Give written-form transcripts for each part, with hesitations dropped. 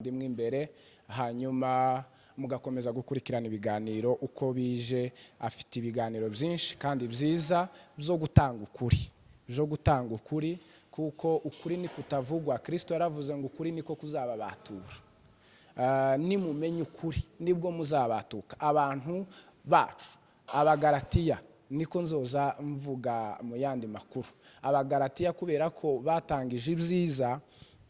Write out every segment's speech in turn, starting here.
ndimwe imbere hanyuma mugakomeza gukurikirana ibiganiro uko bije. Afite ibiganiro byinshi kandi byiza byo gutanga ukuri kuko ukuri ni kutavugwa. Kristo yaravuze ngo ukuri niko kuzababatura. Nimumenye ukuri nibwo muzabatuka. Abantu bacu abagalatiya niko nzoza mvuga mu yandi makuru. Abagalatiya kubera ko batangije ibyiza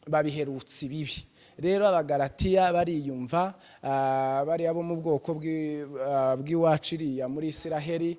babiherutse ibibi. Rero abagalatiya bariyumva bari abo mu bwoko bw'iwaciriya muri Isiraheli.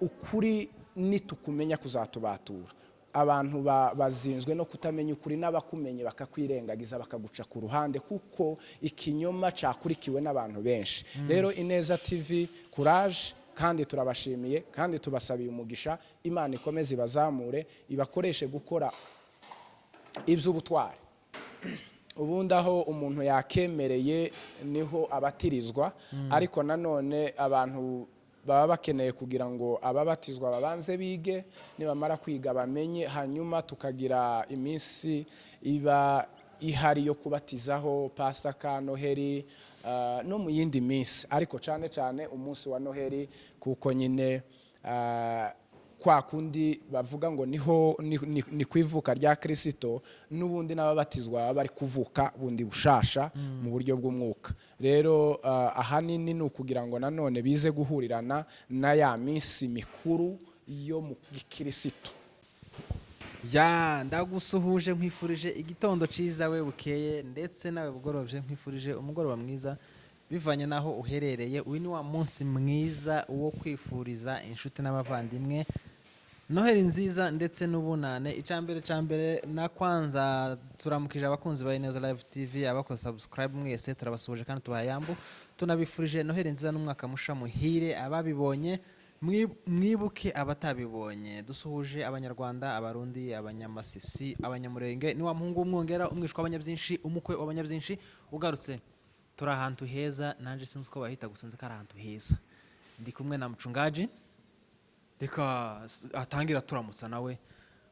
Ukuri nitukumenya kuzatubatura. Abantu bazinzwe no kutamenya ukuri, n'abakumenye bakakwirengagiza bakaguca ku ruhande kuko ikinyoma cyakurikiwe n'abantu benshi. Rero Ineza TV courage, kandi turabashimiye kandi tubasabiye umugisha. Imana ikomeze ibazamure ibakoreshe gukora iby'ubutwari. Ubundi aho umuntu yakemereye niho abatirizwa, ariko nanone abantu baba bakeneye kugira ngo ababatizwa babanze bige, nibamara kwiga bamenye, hanyuma tukagira iminsi iba ihari yo kubatizaho, Pasaka, Noheri, no mu yindi minsi, ariko cyane cyane umunsi wa Noheri kuko nyine kwa kundi bavuga ngo ni kwivuka rya Kristo, n'ubundi n'ababatizwa bari kuvuka bundi bushasha mu buryo bw'umwuka. Rero ahanini ni ukugira ngo nanone bize guhurirana na ya minsi mikuru yo mu Kristo. Ndagusuhuje nkwifurije igitondo ciza we bukeye, ndetse nawe bugorobye nkwifurije umugoroba mwiza bivanye naho uherereye. Uyu ni wa munsi mwiza wo kwifuriza inshuti n'abavandimwe Noheri nziza ndetse n'ubunane. Icambere na kwanza turamukije abakunzi ba INEZA LIVE TV, abakoze subscribe mwese turabasuhuje kandi tubahayambu. Tunabifurije Noheri nziza n'umwaka musha muhire. Ababibonye mwibuke, abatabibonye dusuhuje abanyarwanda, abarundi, abanyamasisi, abanyamurenge. Ni wa muhungu w'umwongera, umwishwa abanyabyinshi, umukwe w'abanyabyinshi ugarutse. Turi ahantu heza, nanje sinzi ko bahita gusenze ko ari ahantu heza. Ndi kumwe na mchungaji, reka atangira turamutsa nawe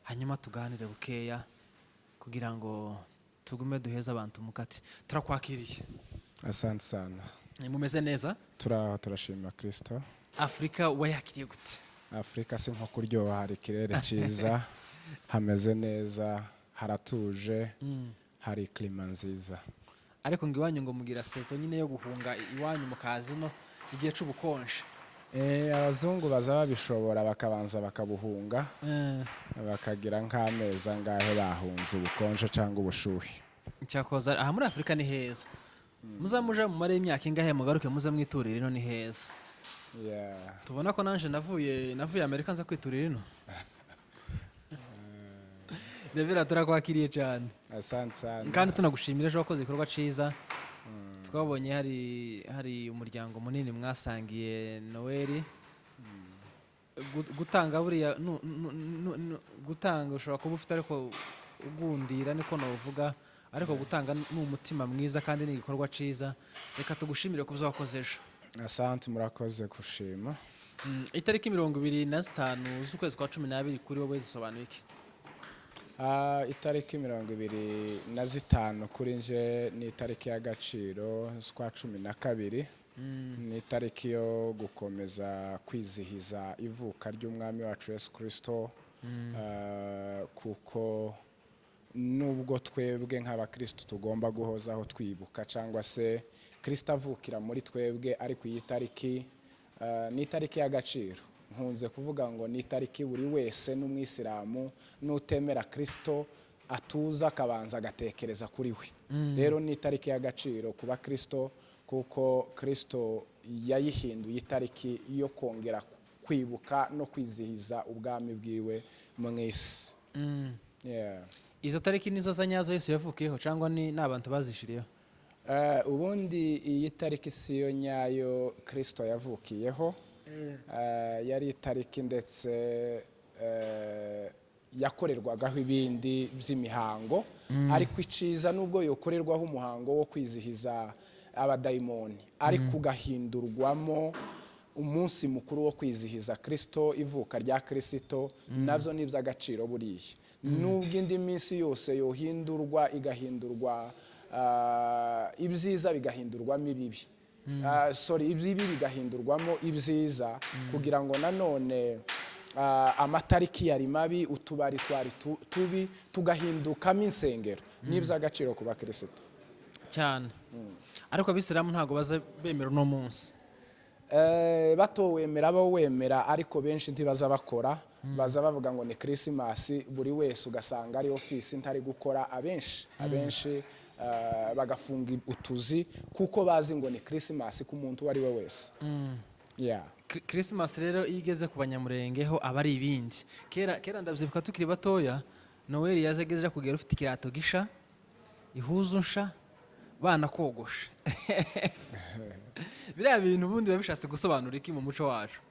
hanyuma tuganire bukeya kugira ngo tugume duheza abantu mukati. Turakwakiriye. Asante sana. Mumeze neza? Turashima Kristo. Afrika wayakiriye gute? Afrika si nko kuryoha, hari ikirere cyiza, hameze neza, haratuje, hari klima nziza. Ariko ngo iwanyu ngo mugira sezo nyine yo guhunga iwanyu mukazi no igihe c'ubukonje. Abazungu baza babishobora bakabanza bakabuhunga, bakagira nk'amezi angahe bahunze ubukonje cyangwa ubushuhe. Cyakoza aha muri Afrika ni heza. Muzamuja mu mare y'imyaka ingahe mugaruke muze mwiturira ino ni heza. Tubona ko nanje navuye Amerika nza kwiturira ino. Devira turakwakiriye cyane. Asante sana. Kandi tunagushimira ejo wakoze ikorwa ciza. Twabonye hari umuryango munini mwasangiye Noheri. Gutanga buriya gutanga ushobora kuba ufite ariko ugundira niko navuga, ariko gutanga n'umutima mwiza kandi ni igikorwa ciza. Reka tugushimire ku byo wakoze ejo. Asante, murakoze gushima. Itariki 25 z'ukwezi kwa 12 kuri wowe zisobanuye iki? Itariki 25 kuri nje ni itariki y'agaciro z'ukwa 12. Ni itariki yo gukomeza kwizihiza ivuka ry'umwami wacu Yesu Kristo, kuko nubwo twebwe nk'abakristo tugomba guhozaho twibuka cyangwa se Kristo avukira muri twebwe, ariko iyi tariki ni itariki y'agaciro. Nkunze kuvuga ngo ni itariki buri wese n'umwisilamu n'utemera Kristo atuza akabanza agatekereza kuri we. Rero ni itariki y'agaciro kuba Kristo, kuko Kristo yayihinduye itariki yo kongera kwibuka no kwizihiza ubwami bwiwe mu isi. Izo tariki nizo zanyazo Yesu yavukiyeho cyangwa ni n'abantu bazishiriyeho? Ubundi iyi tariki siyo nyayo Kristo yavukiyeho. Yari itariki ndetse yakorerwagaho ibindi by'imihango, ariko iciza nubwo yokorerwaho umuhango wo kwizihiza abadayimoni, ariko ugahindurwamo umunsi mukuru wo kwizihiza Kristo, ivuka rya Kristo, nabyo ni iby'agaciro buriya. Nubwo indi minsi yose yohindurwa igahindurwa ibyiza bigahindurwamo ibibi ibibi bigahindurwamo ibyiza kugira ngo nanone amatariki yari mabi utubari twari tubi tugahindukamo insengero n'iby'agaciro ku bakristo cyane. Ariko abisilamu ntago baza bemera uno munsi. Batowemera bawemera ariko benshi ntibaza bakora, baza bavuga ngo ni Christmas, buri wese ugasanga ari office ntari gukora, abenshi bagafunga utuzi kuko bazi ngo ni Christmas ku muntu wari we wese. Christmas rero igeze ku banyamurenge ho abari ibindi. Kera ndabyibuka tukiri batoya, Noheri yazegeje kugera ufite ikirato gisha, ihuzu nsha, bana kogosha. Biriya bintu ubundi babishatse gusobanura iki mu muco wacu?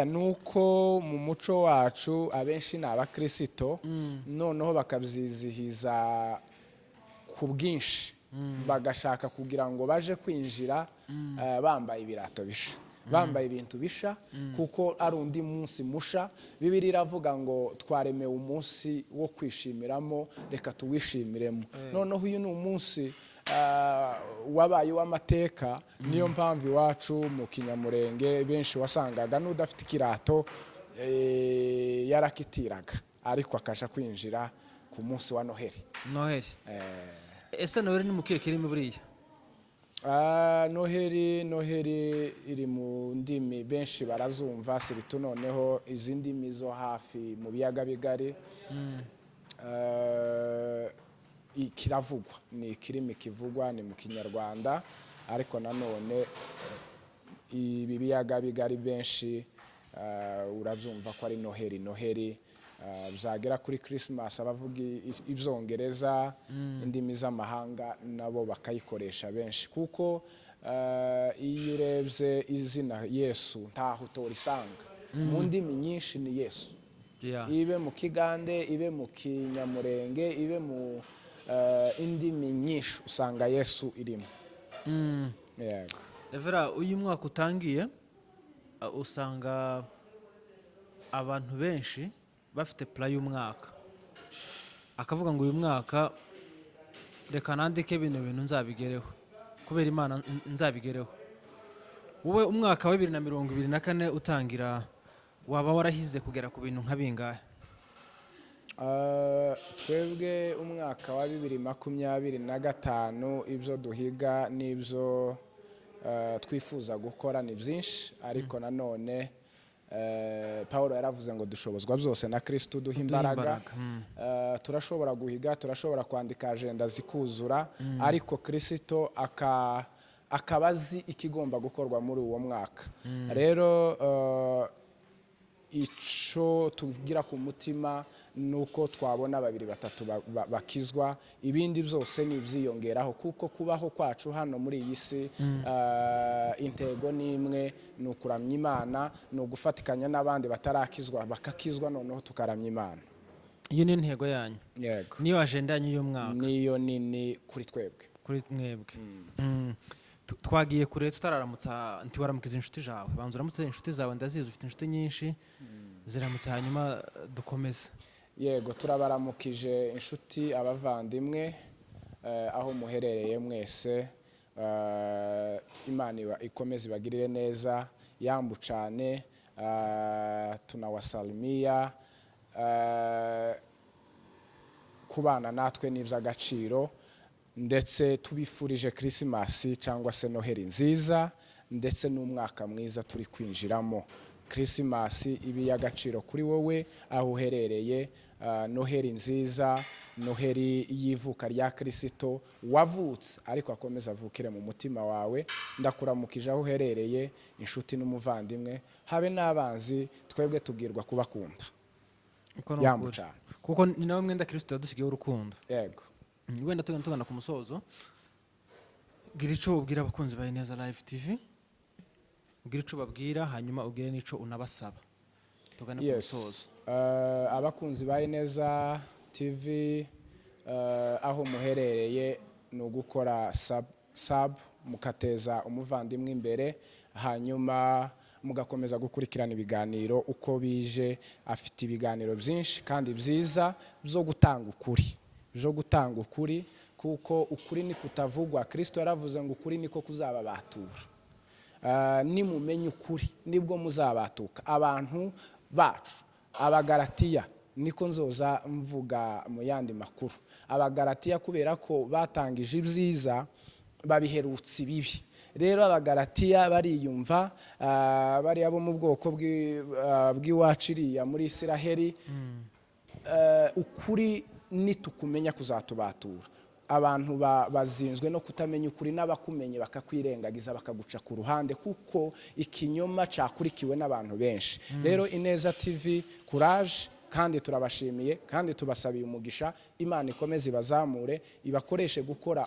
Nuko mu muco wacu abenshi ni abakristo, noneho bakabyizihiza ku bwinshi, bagashaka kugira ngo baje kwinjira bambaye ibirato bisha, bambaye ibintu bisha kuko ari undi munsi musha. Bibiliya iravuga ngo twaremewe umunsi wo kwishimiramo, reka tuwishimiremo. Noneho uyu ni umunsi wabaye w'amateka, niyo mpamvu iwacu mu kinyamurenge benshi wasangaga n'udafite ikirato yarakitiraga ariko akaja kwinjira ku munsi wa Noheri. Ese Noheri ni mukiye kirimi buriya? Noheri iri mu ndimi benshi barazumva, siritu noneho izi ndimi zo hafi mu biyaga bigari. Kiravugwa, ni ikirimi kivugwa, ni mu kinyarwanda, ariko nanone ibi biyaga bigari benshi urabyumva ko ari Noheri. Byagera kuri Christmas abavuga ibyongereza, indimi z'amahanga nabo bakayikoresha benshi kuko iyo urebye izina Yesu ntaho utorisanga, mu ndimi nyinshi ni Yesu. Ibe mu kigande, ibe mu kinyamurenge, ibe mu indimi nyinshi usanga Yesu irimo. Evera, uyu mwaka utangiye usanga abantu benshi bafite plan y'umwaka, akavuga ngo uyu mwaka reka nandike bino bintu nzabigereho kubera Imana nzabigereho. Wowe umwaka wa 2024 utangira waba warahize kugera ku bintu nka bingahe? Twebwe umwaka wa 2025 ibyo duhiga n'ibyo twifuza gukora ni byinshi, ariko nanone Paulo yaravuze ngo dushobozwa byose na Kristo duha imbaraga. Turashobora guhiga, turashobora kwandika agenda zikuzura, ariko Kristo akabazi ikigomba gukorwa muri uwo mwaka. Rero icyo tugira ku mutima nuko twabona 2-3 bakizwa, ibindi byose ni ibyiyongeraho kuko kubaho kwacu hano muri iyi si intego ni imwe, ni ukuramya Imana, ni ugufatikanya n'abandi batarakizwa bakakizwa, noneho tukaramya Imana. Iyo ni intego yanyu? Yego. Niyo agenda yanyu y'uyu mwaka? Niyo nini kuri twebwe. Kuri mwebwe. Twagiye kure tutararamutsa, ntiwaramukiza inshuti zawe. Banza uramutse inshuti zawe, ndazizi ufite inshuti nyinshi, ziramutse hanyuma dukomeze. Yego, turabaramukije inshuti, abavandimwe, aho muherereye mwese. Imana ikomeze ibagirire neza, yambu cyane, tunawasalimia, kubana natwe n'iby'agaciro, ndetse tubifurije Christmas cyangwa se Noheri nziza, ndetse n'umwaka mwiza turi kwinjiramo. Christmas ibi y'agaciro kuri wowe aho uherereye, Noheri nziza, Noheri y'ivuka rya Kristo wavutse ariko akomeza avukire mu mutima wawe. Ndakuramukije aho uherereye, inshuti n'umuvandimwe, habe n'abanzi, twebwe tubwirwa kubakunda. Yambuca kuko ni nawe mwenda Kristo yadusigiye urukundo. Yego. Wenda tugana ku musozo, gira icyo ubwira abakunzi ba INEZA Live TV, ubwira icyo babwira, hanyuma ubwire n'icyo unabasaba. Tugane ku musozo. Abakunzi ba INEZA TV, aho muherereye ni ugukora sub mukateza umuvandimwe imbere, hanyuma mugakomeza gukurikirana ibiganiro uko bije. Afite ibiganiro byinshi kandi byiza byo gutanga ukuri, kuko ukuri ni kutavugwa. Kristo yaravuze ngo ukuri niko kuzababatura. Nimumenye ukuri nibwo muzabatuka. Abantu bacu abagalatiya niko nzoza mvuga mu yandi makuru. Abagalatiya kubera ko batangije ibyiza babiherutse ibibi. Rero abagalatiya bariyumva bari abo mu bwoko bw'iwaciriya muri Isiraheli. Ukuri nitukumenya kuzatubatura. Abantu bazinzwe no kutamenya ukuri, n'abakumenye bakakwirengagiza bakaguca ku ruhande, kuko ikinyoma cyakurikiwe n'abantu benshi. Rero Ineza TV courage, kandi turabashimiye kandi tubasabiye umugisha. Imana ikomeze ibazamure, ibakoreshe gukora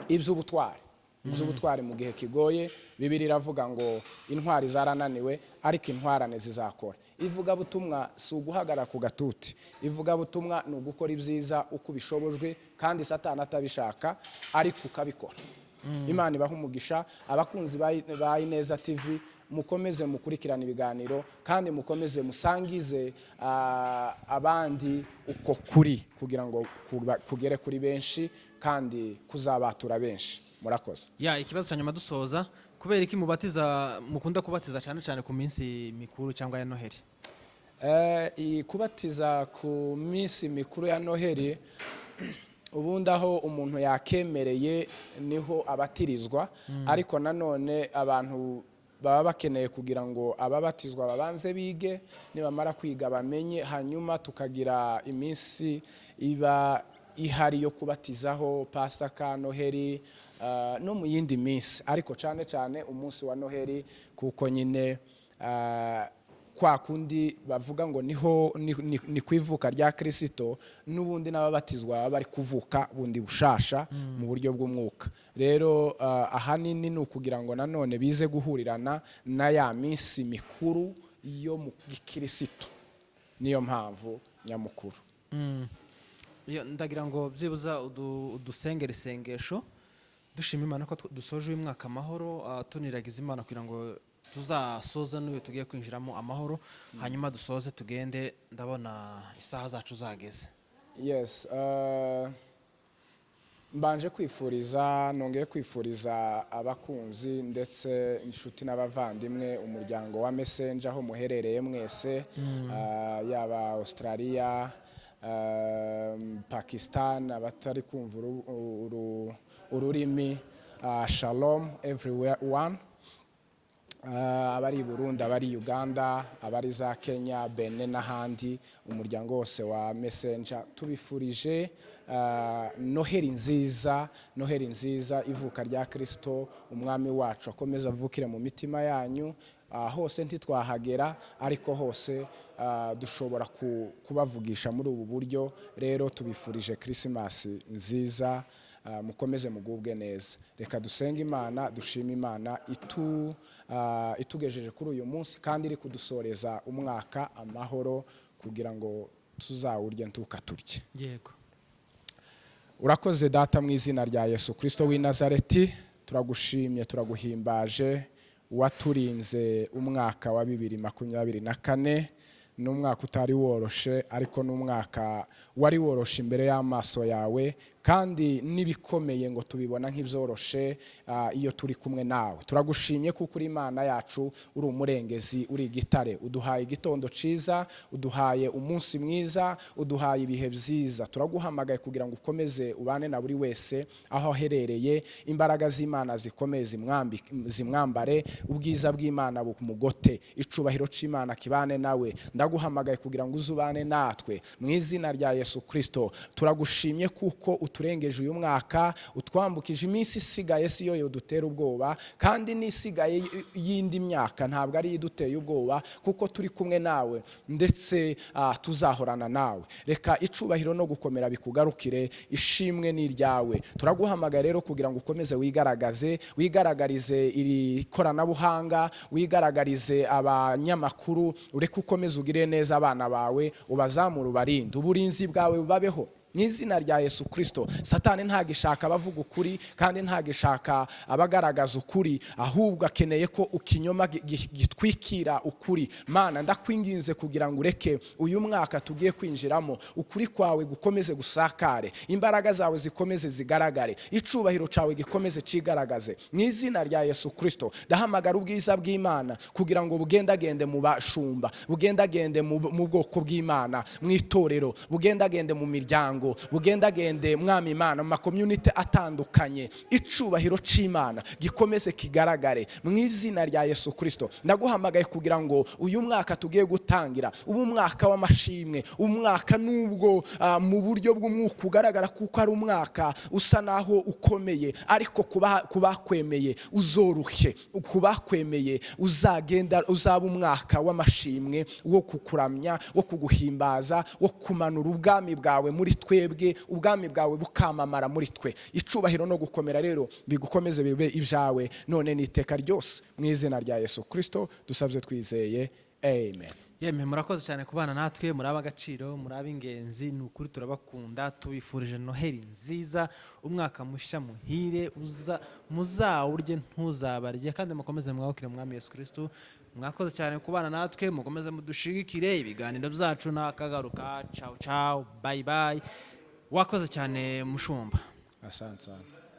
iby'ubutwari mu gihe kigoye. Bibiliya iravuga ngo intwari zarananiwe ariko intwarane zizakora. Ivugabutumwa si uguhagarara ku gatuti. Ivugabutumwa ni ugukora ibyiza uko ubishobojwe, kandi Satani atabishaka ariko ukabikora. Imana ibaha umugisha. Abakunzi ba Ineza TV, mukomeze mukurikirana ibiganiro kandi mukomeze musangize abandi uko kuri, kugira ngo kugere kuri benshi kandi kuzabatura benshi. Murakoze. Ikibazo cyanyuma dusoza, kubera iki mukunda kubatiza cyane cyane ku minsi mikuru cyangwa ya Noheri? Kubatiza ku minsi mikuru ya Noheri, ubundi aho umuntu yakemereye niho abatirizwa, ariko nanone abantu baba bakeneye kugira ngo ababatizwa babanze bige, nibamara kwiga bamenye, hanyuma tukagira iminsi iba ihari yo kubatizaho, Pasaka, Noheri, no mu yindi minsi, ariko cyane cyane umunsi wa Noheri, kuko nyine kwa kundi bavuga ngo ni kwivuka rya Kristo, n'ubundi n'ababatizwa bari kuvuka bundi bushasha mu buryo bw'umwuka. Rero ahanini ni ukugira ngo nanone bize guhurirana na ya minsi mikuru yo mu Kristo. Niyo mpamvu nyamukuru. Ndagira ngo byibuza udusengera isengesho dushima Imana ko dusoje uyu mwaka amahoro, tuniragiza Imana kugira ngo tuzasoza n'uyu tugiye kwinjiramo amahoro, hanyuma dusoze tugende. Ndabona isaha zacu zageze. Yes, nongeye kwifuriza abakunzi ndetse inshuti n'abavandimwe, umuryango wa Messenger aho muherereye mwese, yaba Australia, Pakistan, abatari kumva ururimi, shalom everyone. Abari Burundi, abari Uganda, abari za Kenya, Benin n'ahandi, umuryango wose wa Messenger tubifurije Noheri nziza, ivuka rya Kristo umwami wacu akomeza avukire mu mitima yanyu. Hose ntitwahagera, ariko hose dushobora kubavugisha muri ubu buryo. Rero tubifurije Christmas nziza, mukomeze mugubwe neza. Reka dusenge Imana, dushime Imana itugejeje kuri uyu munsi, kandi iri kudusoreza umwaka amahoro, kugira ngo tuzawurye ntukaturye. Yego. Urakoze Data, mu izina rya Yesu Kristo w'i Nazareti, turagushimye, turaguhimbaje, waturinze umwaka wa 2024. N'umwaka utari woroshe, ariko n'umwaka wari woroshe imbere y'amaso yawe, kandi nibikomeye ngo tubibona nk'ibyoroshe iyo turi kumwe nawe. Turagushimye kuko uri Imana yacu, uri umurengezi, uri igitare. Uduhaye igitondo ciza, uduhaye umunsi mwiza, uduhaye ibihe byiza. Turaguhamagaye kugira ngo ukomeze ubane na buri wese aho aherereye. Imbaraga z'Imana zikomeze zimwambare, ubwiza bw'Imana bumugote, icubahiro c'Imana kibane nawe. Ndaguhamagaye kugira ngo uzubane natwe mu izina rya Yesu Kristo. Turagushimye kuko uturengeje uyu mwaka, utwambukije iminsi isigaye si yo dutera ubwoba, kandi n'isigaye y'indi myaka ntabwo ari iduteye ubwoba, kuko turi kumwe nawe ndetse tuzahorana nawe. Reka icubahiro no gukomera bikugarukire, ishimwe ni ryawe. Turaguhamagaye rero kugira ngo ukomeze wigaragarize iri koranabuhanga, wigaragarize abanyamakuru, ureke ukomeze ugire neza abana bawe, ubazamure ubarinde, uburinzi bwawe bubabeho mu izina rya Yesu Kristo. Satani ntagishaka abavuga ukuri kandi ntagishaka abagaragaza ukuri, ahubwo akeneye ko ukinyoma gitwikira ukuri. Mana, ndakwinginze kugira ngo ureke uyu mwaka tugiye kwinjiramo ukuri kwawe gukomeze gusakare, imbaraga zawe zikomeze zigaragare, icubahiro cawe gikomeze cigaragaze mu izina rya Yesu Kristo. Ndahamagara ubwiza bw'Imana kugira ngo bugendagende mu bashumba, bugendagende mu bwoko bw'Imana, mu itorero, bugendagende mu miryango, bugendagende mwami Imana mu community atandukanye. Icubahiro c'Imana gikomeze kigaragare mu izina rya Yesu Kristo. Ndaguhamagaye kugira ngo uyu mwaka tugiye gutangira ubu mwaka w'amashimwe, umwaka nubwo mu buryo bw'umwuka ugaragara kuko ari umwaka usa naho ukomeye, ariko kubakwemeye uzoruhe, kubakwemeye uzaba umwaka w'amashimwe wo kukuramya, wo kuguhimbaza, wo kumanura ubwami bwawe muri twebwe, ubwami bwawe bukamamara muri twe. Icubahiro no gukomera rero bigukomeze bibe ibyawe none n'iteka ryose mu izina rya Yesu Kristo dusabye twizeye, amen. Yemwe murakoze cyane kubana natwe, muri ab'agaciro, muri ab'ingenzi, ni ukuri turabakunda, tubifurije Noheri nziza, umwaka mushya muhire, muzawurye ntuzabarye, kandi mukomeze mwabukire mwami Yesu Kristo. Mwakoze cyane kubana natwe, mukomeze mudushigikire, ibiganiro byacu nakagaruka. Ciao ciao, bye bye. Wakoze cyane mushumba. Asante.